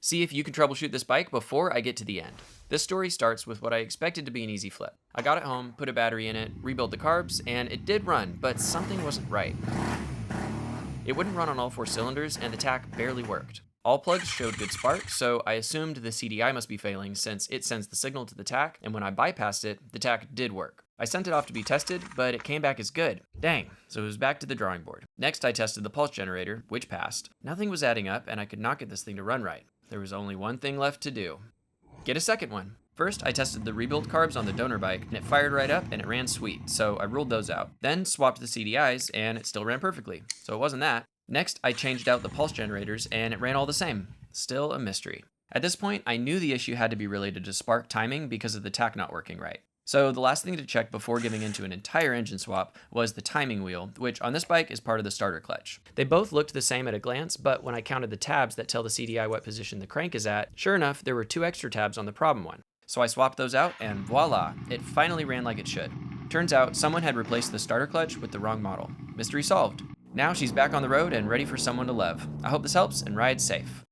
See if you can troubleshoot this bike before I get to the end. This story starts with what I expected to be an easy flip. I got it home, put a battery in it, rebuilt the carbs, and it did run, but something wasn't right. It wouldn't run on all four cylinders, and the tach barely worked. All plugs showed good spark, so I assumed the CDI must be failing since it sends the signal to the tach, and when I bypassed it, the tach did work. I sent it off to be tested, but it came back as good. Dang, so it was back to the drawing board. Next, I tested the pulse generator, which passed. Nothing was adding up, and I could not get this thing to run right. There was only one thing left to do. Get a second one. First, I tested the rebuilt carbs on the donor bike, and it fired right up, and it ran sweet, so I ruled those out. Then swapped the CDIs, and it still ran perfectly, so it wasn't that. Next, I changed out the pulse generators, and it ran all the same. Still a mystery. At this point, I knew the issue had to be related to spark timing because of the tach not working right. So the last thing to check before giving into an entire engine swap was the timing wheel, which on this bike is part of the starter clutch. They both looked the same at a glance, but when I counted the tabs that tell the CDI what position the crank is at, sure enough, there were 2 extra tabs on the problem one. So I swapped those out, and voila, it finally ran like it should. Turns out, someone had replaced the starter clutch with the wrong model. Mystery solved. Now she's back on the road and ready for someone to love. I hope this helps, and ride safe.